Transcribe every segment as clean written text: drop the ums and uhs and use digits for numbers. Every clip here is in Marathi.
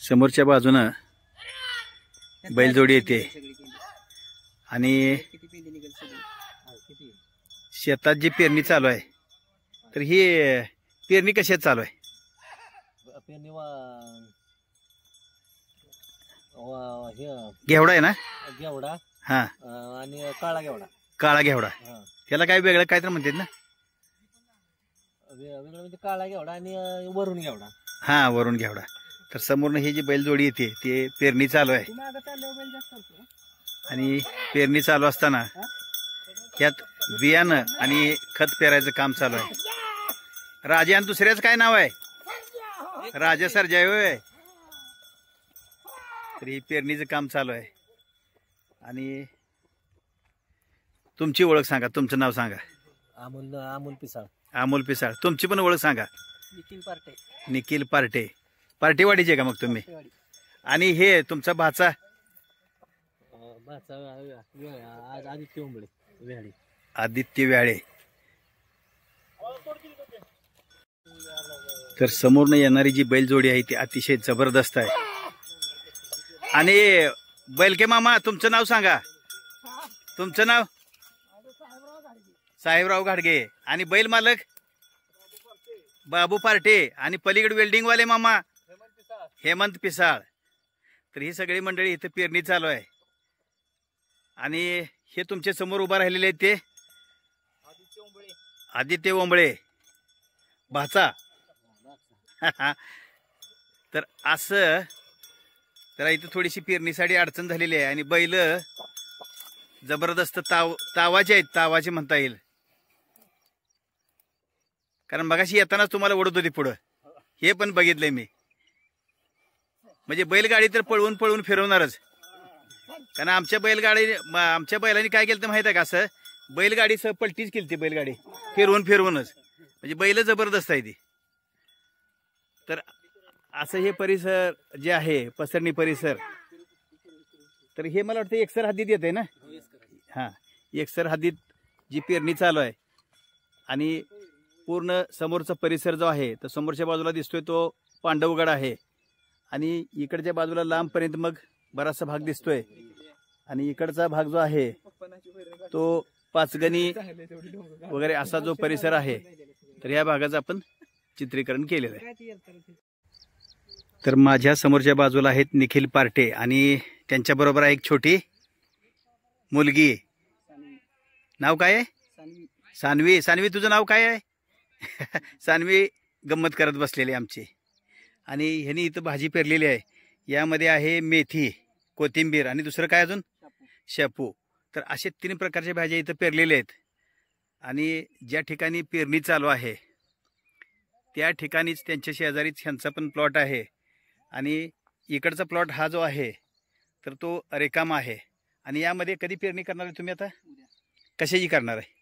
समोरच्या बाजूनं बैलजोडी येते आणि शेतात जी पेरणी चालू आहे तर ही पेरणी कशात चालू आहे? पेरणी घेवडा आहे ना? घेवडा हा आणि काळा घेवडा. काळा घेवडा. त्याला काय वेगळं काय तर म्हणतात ना? वेगळं म्हणजे काळा घेवडा आणि वरून घेवडा. हा वरून घेवडा. तर समोरनं ही जी बैलजोडी येते ते पेरणी चालू आहे आणि पेरणी चालू असताना यात बियाणं आणि खत पेरायचं काम चालू आहे. राजा आणि दुसऱ्याच काय नाव आहे? राजा सरजा होय. तर ही पेरणीचं काम चालू आहे. आणि तुमची ओळख सांगा, तुमचं नाव सांगा. अमोल पिसाळ. अमोल पिसाळ. तुमची पण ओळख सांगा. निखिल पार्टे. निखिल पार्टे. पार्टेवाडीचे का मग तुम्ही? आणि हे तुमचा भाचा? आदित्य उंबळे व्याळे. आदित्य व्याळे. तर समोरनं येणारी जी बैलजोडी आहे ती अतिशय जबरदस्त आहे. आणि बैलके मामा तुमचं नाव सांगा. तुमचं नाव? साहेबराव घाडगे. आणि बैल मालक? बाबू पार्टे. आणि पलीकडे वेल्डिंगवाले मामा? हेमंत पिसाळ. तर ही सगळी मंडळी इथं पेरणी चालू आहे. आणि हे तुमच्या समोर उभा राहिलेले आहेत ते आदित्य ओंबळे भाचा. तर असं तर इथं थोडीशी पेरणीसाठी अडचण झालेली आहे आणि बैल जबरदस्त तावाचे आहेत. तावाचे म्हणता येईल. कारण मगाशी येतानाच तुम्हाला ओढत होती पुढं. हे पण बघितलंय मी. म्हणजे बैलगाडी तर पळवून पळवून फिरवणारच. कारण आमच्या बैलांनी काय केलं तर माहित आहे का? असं बैलगाडी सह पलटीच केली ती बैलगाडी फिरवून फिरवूनच. म्हणजे बैल जबरदस्त आहे ती. तर असं हे परिसर जे आहे पसरणी परिसर तर हे मला वाटतं एकसर हद्दीत येते ना? हा एकसर हद्दीत जी पेरणी चालू आहे. आणि पूर्ण समोरचा परिसर जो आहे तर समोरच्या बाजूला दिसतोय तो पांडवगड आहे. आणि इकडच्या बाजूला लांबपर्यंत मग बराचसा भाग दिसतोय. आणि इकडचा भाग जो आहे तो पाचगणी वगैरे असा जो परिसर आहे तर या भागाचं आपण चित्रीकरण केलेलं आहे. तर माझ्या समोरच्या बाजूला आहेत निखिल पार्टे आणि त्यांच्या बरोबर आहे एक छोटी मुलगी. नाव काय आहे? सानवी. सानवी तुझं नाव काय आहे? सानवी गंमत करत बसलेली आमची. आणि ह्यांनी इथं भाजी पेरलेली आहे. यामध्ये आहे मेथी, कोथिंबीर आणि दुसरं काय अजून? शेपू. तर असे 3 प्रकारच्या भाज्या इथं पेरलेल्या आहेत. आणि ज्या ठिकाणी पेरणी चालू आहे त्या ठिकाणीच त्यांच्या शेजारीच ह्यांचा पण प्लॉट आहे. आणि इकडचा प्लॉट हा जो आहे तर तो रिकामा आहे. आणि यामध्ये कधी पेरणी करणार आहे तुम्ही आता? कशाची करणार आहे?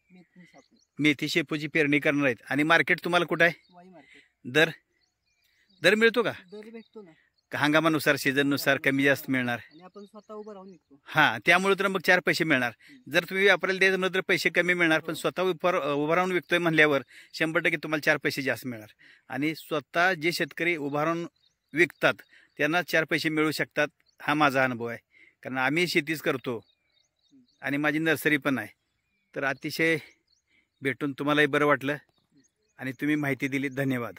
मेथी शेपूची पेरणी करणार आहेत. आणि मार्केट तुम्हाला कुठं आहे? दर मिळतो का? दर भेटतो ना. हंगामानुसार सीझननुसार कमी जास्त मिळणार. आणि आपण स्वतः उभं राहून विकतो. हा त्यामुळे तर मग 4 पैसे मिळणार. जर तुम्ही व्यापाऱ्याला द्यायचं म्हणलं तर पैसे कमी मिळणार. पण स्वतः उभं राहून विकतोय म्हणल्यावर 100% तुम्हाला 4 पैसे जास्त मिळणार. आणि स्वतः जे शेतकरी उभं राहून विकतात त्यांना 4 पैसे मिळू शकतात. हा माझा अनुभव आहे. कारण आम्ही शेतीच करतो आणि माझी नर्सरी पण आहे. तर अतिशय भेटून तुम्हालाही बरं वाटलं आणि तुम्ही माहिती दिली. धन्यवाद.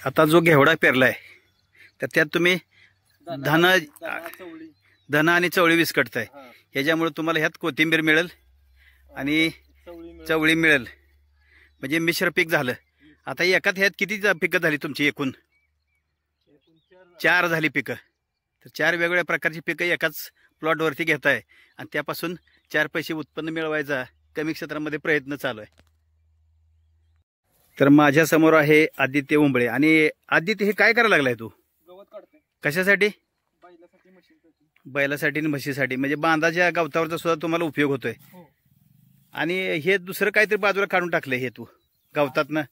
आता जो घेवडा पेरलाय तर त्यात तुम्ही धन आणि चवळी विस्कटताय. ह्याच्यामुळे तुम्हाला ह्यात कोथिंबीर मिळेल आणि चवळी मिळेल. म्हणजे मिश्र पीक झालं. आता एकात ह्यात किती पिकं झाली तुमची? एकूण 4 झाली पिकं. तर 4 वेगवेगळ्या प्रकारची पिकं एकाच प्लॉटवरती घेताय आणि त्यापासून 4 पैसे उत्पन्न मिळवायचा कमी क्षेत्रामध्ये प्रयत्न चालू आहे. तर माझ्या समोर आहे आदित्य उंबळे. आणि आदित्य हे काय करायला लागलाय तू? गवत काढतोय. कशासाठी? बैलासाठी, म्हशीसाठी. बैलासाठी आणि म्हशीसाठी. म्हणजे बांधाच्या गवतावरचा सुद्धा तुम्हाला उपयोग होतोय. आणि हे दुसरं काहीतरी बाजूला काढून टाकलंय हे तू गवतातनं?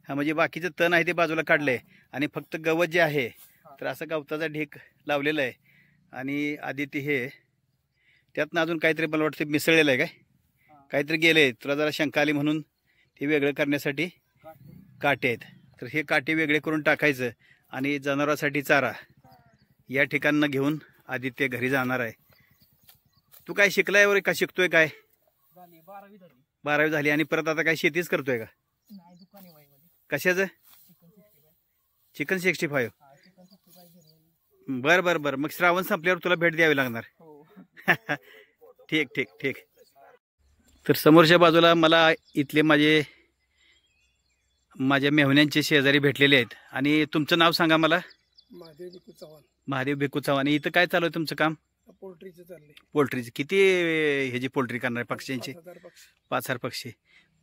हा म्हणजे बाकीचं तण आहे ते बाजूला काढलंय आणि फक्त गवत जे आहे तर असं गवताचा ढीक लावलेला आहे. आणि आदित्य हे त्यातनं अजून काहीतरी मला वाटतं मिसळलेलं आहे. काय काहीतरी गेलंय तुला जरा शंका आली म्हणून ते वेगळं करण्यासाठी काटे आहेत. तर हे काटे वेगळे करून टाकायचं आणि जनावरांसाठी चारा या ठिकाणनं घेऊन आदित्य घरी जाणार आहे. तू काय शिकलाय वगैरे का शिकतोय काय? झाली 12वी झाली. 12वी झाली आणि परत आता काय शेतीच करतोय का? नाही दुकान आहे वाईमध्ये. कशाचं? चिकन 65. चिकन 65. हा चिकन 65 घरी. बरं बरं बरं. मग श्रावण संपल्यावर तुला भेट द्यावी लागणार. हो. ठीक ठीक ठीक. तर समोरच्या बाजूला मला इथले माझ्या मेहुण्यांचे शेजारी भेटलेले आहेत. आणि तुमचं नाव सांगा मला. महादेव भिकू चव्हाण. महादेव भिकू चव्हाण. इथं काय चालू आहे तुमचं काम? पोल्ट्रीचं चाललंय. पोल्ट्रीची किती ह्याची पोल्ट्री करणार पक्ष्यांची? 5,000 पक्षी. 5,000 पक्षी.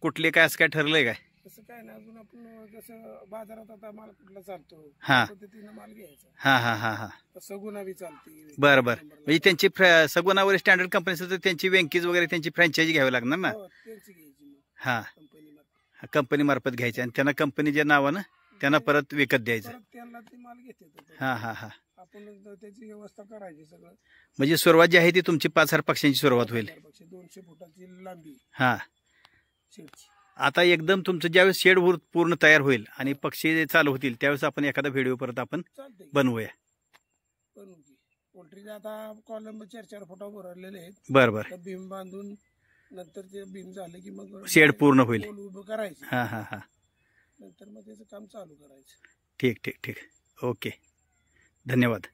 कुठले काय असं काय ठरलंय काय? तसं काय नाही अजून आपण जसं बाजारात आता माल कुठला चालतो हा. त्या पद्धतीनं माल घ्यायचा. हां हां हां हां. सगुना बी चालते. बरं बरं. म्हणजे त्यांची सगुनावर स्टँडर्ड कंपनी असेल तर त्यांची वेंकीज वगैरे त्यांची फ्रँचायझी घ्यावी लागणार ना? हो, त्यांची घ्यायची मग हां. कंपनीला. कंपनी मार्फत घ्यायची आणि त्यांना कंपनीच्या नावानं त्यांना परत विकत द्यायचं. परत त्यांना ते माल घेते. हां हां हां. आपण त्याची व्यवस्था करायची सगळं. म्हणजे सुरुवात जी आहे ती तुमची 5,000 पक्ष्यांची सुरुवात होईल. 200 फुटाची लांबी हां. शेडची. आता एकदम तुमचं ज्यावेळेस शेड पूर्ण तयार होईल आणि पक्षी चालू होतील त्यावेळेस आपण एखादा व्हिडिओ परत आपण चालते बनवूया. पोल्ट्रीचे आता कॉलम 4-4 फुटावर भरलेले आहेत. बरं बरं. तर भीम बांधून नंतर ते भीम झाले की मग शेड पूर्ण होईल. पोल उभं करायचे. हां हां हां. नंतर मग त्याचं काम चालू करायचं. ठीक ठीक ठीक. ओके. धन्यवाद.